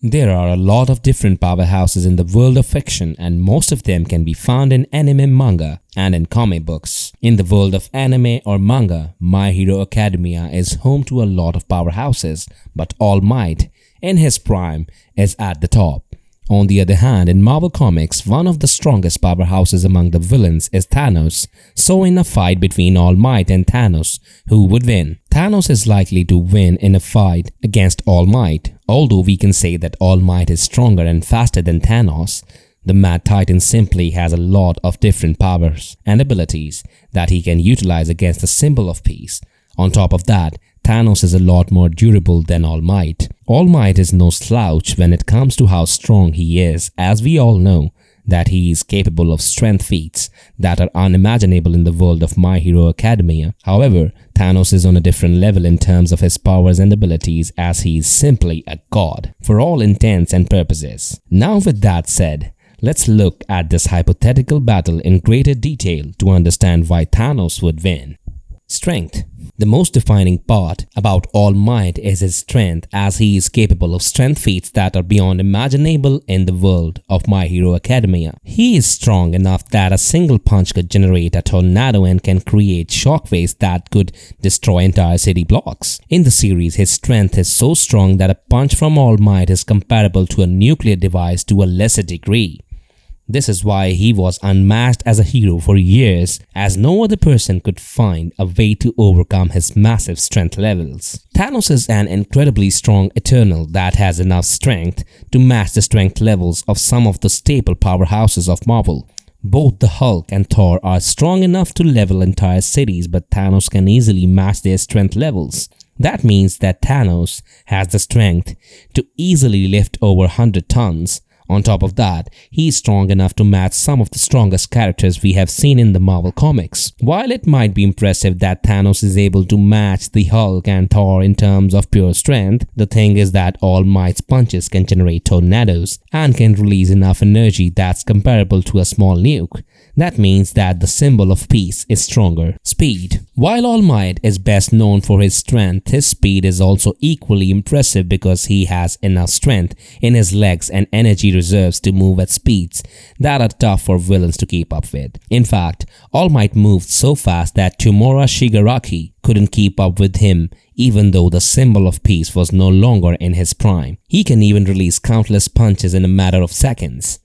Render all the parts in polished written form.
There are a lot of different powerhouses in the world of fiction, and most of them can be found in anime, manga, and in comic books. In the world of anime or manga, My Hero Academia is home to a lot of powerhouses, but All Might, in his prime, is at the top. On the other hand, in Marvel Comics, one of the strongest powerhouses among the villains is Thanos. So in a fight between All Might and Thanos, who would win? Thanos is likely to win in a fight against All Might. Although we can say that All Might is stronger and faster than Thanos, the Mad Titan simply has a lot of different powers and abilities that he can utilize against the symbol of peace. On top of that, Thanos is a lot more durable than All Might. All Might is no slouch when it comes to how strong he is, as we all know that he is capable of strength feats that are unimaginable in the world of My Hero Academia. However, Thanos is on a different level in terms of his powers and abilities, as he is simply a god for all intents and purposes. Now with that said, let's look at this hypothetical battle in greater detail to understand why Thanos would win. Strength. The most defining part about All Might is his strength, as he is capable of strength feats that are beyond imaginable in the world of My Hero Academia. He is strong enough that a single punch could generate a tornado and can create shockwaves that could destroy entire city blocks. In the series, his strength is so strong that a punch from All Might is comparable to a nuclear device to a lesser degree. This is why he was unmatched as a hero for years, as no other person could find a way to overcome his massive strength levels. Thanos is an incredibly strong Eternal that has enough strength to match the strength levels of some of the staple powerhouses of Marvel. Both the Hulk and Thor are strong enough to level entire cities, but Thanos can easily match their strength levels. That means that Thanos has the strength to easily lift over 100 tons. On top of that, he is strong enough to match some of the strongest characters we have seen in the Marvel Comics. While it might be impressive that Thanos is able to match the Hulk and Thor in terms of pure strength, the thing is that All Might's punches can generate tornadoes and can release enough energy that's comparable to a small nuke. That means that the symbol of peace is stronger. Speed. While All Might is best known for his strength, his speed is also equally impressive because he has enough strength in his legs and energy reserves to move at speeds that are tough for villains to keep up with. In fact, All Might moved so fast that Tomura Shigaraki couldn't keep up with him, even though the symbol of peace was no longer in his prime. He can even release countless punches in a matter of seconds,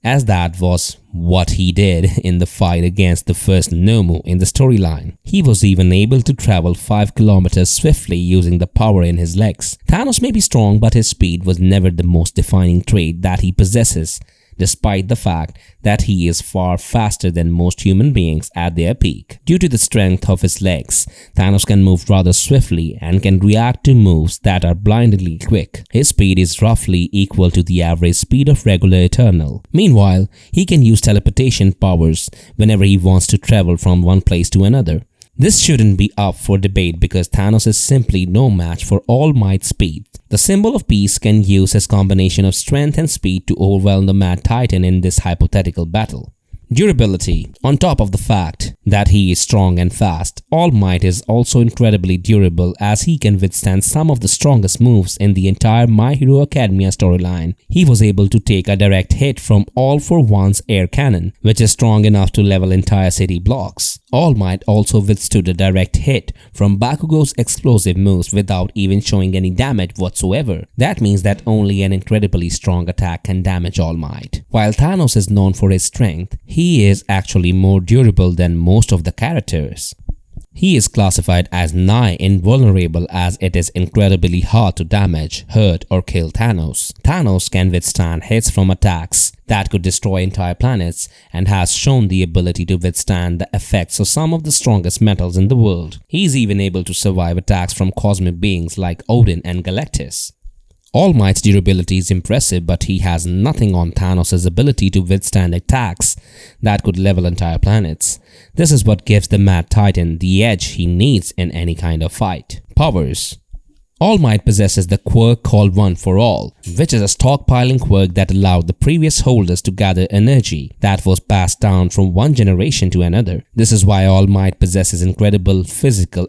as that was what he did in the fight against the first Nomu in the storyline. He was even able to travel 5 kilometers swiftly using the power in his legs. Thanos may be strong, but his speed was never the most defining trait that he possesses, despite the fact that he is far faster than most human beings at their peak. Due to the strength of his legs, Thanos can move rather swiftly and can react to moves that are blindingly quick. His speed is roughly equal to the average speed of regular Eternal. Meanwhile, he can use teleportation powers whenever he wants to travel from one place to another. This shouldn't be up for debate because Thanos is simply no match for All Might's speed. The symbol of peace can use his combination of strength and speed to overwhelm the Mad Titan in this hypothetical battle. Durability. On top of the fact that he is strong and fast, All Might is also incredibly durable, as he can withstand some of the strongest moves in the entire My Hero Academia storyline. He was able to take a direct hit from All for One's air cannon, which is strong enough to level entire city blocks. All Might also withstood a direct hit from Bakugo's explosive moves without even showing any damage whatsoever. That means that only an incredibly strong attack can damage All Might. While Thanos is known for his strength, he is actually more durable than most of the characters. He is classified as nigh invulnerable, as it is incredibly hard to damage, hurt or kill Thanos. Thanos can withstand hits from attacks that could destroy entire planets and has shown the ability to withstand the effects of some of the strongest metals in the world. He is even able to survive attacks from cosmic beings like Odin and Galactus. All Might's durability is impressive, but he has nothing on Thanos' ability to withstand attacks that could level entire planets. This is what gives the Mad Titan the edge he needs in any kind of fight. Powers. All Might possesses the quirk called One for All, which is a stockpiling quirk that allowed the previous holders to gather energy that was passed down from one generation to another. This is why All Might possesses incredible physical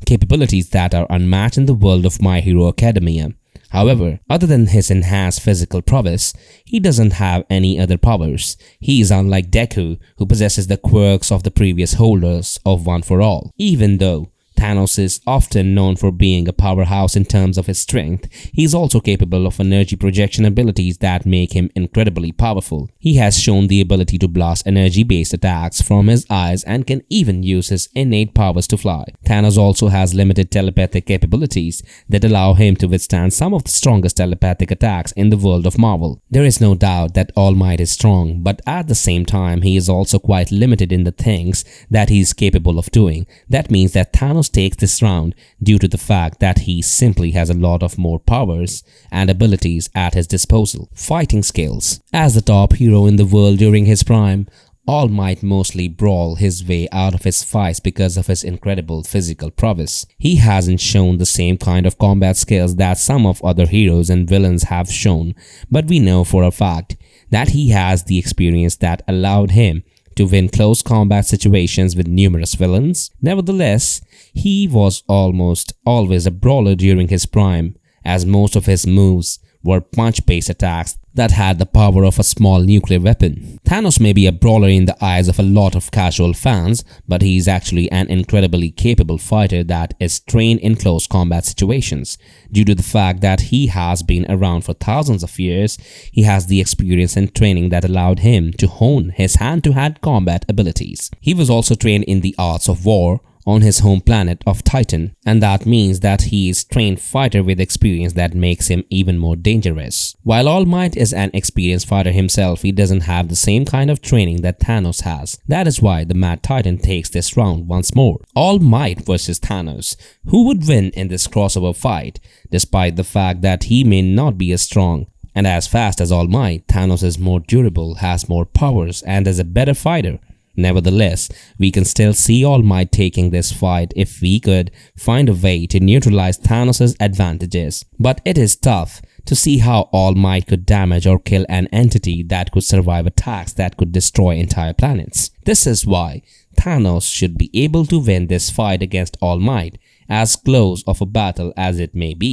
capabilities that are unmatched in the world of My Hero Academia. However, other than his enhanced physical prowess, he doesn't have any other powers. He is unlike Deku, who possesses the quirks of the previous holders of One for All. Even though Thanos is often known for being a powerhouse in terms of his strength, he is also capable of energy projection abilities that make him incredibly powerful. He has shown the ability to blast energy-based attacks from his eyes and can even use his innate powers to fly. Thanos also has limited telepathic capabilities that allow him to withstand some of the strongest telepathic attacks in the world of Marvel. There is no doubt that All Might is strong, but at the same time, he is also quite limited in the things that he is capable of doing. That means that Thanos takes this round due to the fact that he simply has a lot of more powers and abilities at his disposal. Fighting skills. As the top hero in the world during his prime, All Might mostly brawl his way out of his fights because of his incredible physical prowess. He hasn't shown the same kind of combat skills that some of other heroes and villains have shown, but we know for a fact that he has the experience that allowed him to win close combat situations with numerous villains. Nevertheless, he was almost always a brawler during his prime, as most of his moves were punch-based attacks that had the power of a small nuclear weapon. Thanos may be a brawler in the eyes of a lot of casual fans, but he is actually an incredibly capable fighter that is trained in close combat situations. Due to the fact that he has been around for thousands of years, he has the experience and training that allowed him to hone his hand-to-hand combat abilities. He was also trained in the arts of war on his home planet of Titan, and that means that he is a trained fighter with experience that makes him even more dangerous. While All Might is an experienced fighter himself, he doesn't have the same kind of training that Thanos has. That is why the Mad Titan takes this round once more. All Might versus Thanos. Who would win in this crossover fight? Despite the fact that he may not be as strong and as fast as All Might, Thanos is more durable, has more powers, and is a better fighter. Nevertheless, we can still see All Might taking this fight if we could find a way to neutralize Thanos' advantages. But it is tough to see how All Might could damage or kill an entity that could survive attacks that could destroy entire planets. This is why Thanos should be able to win this fight against All Might, as close of a battle as it may be.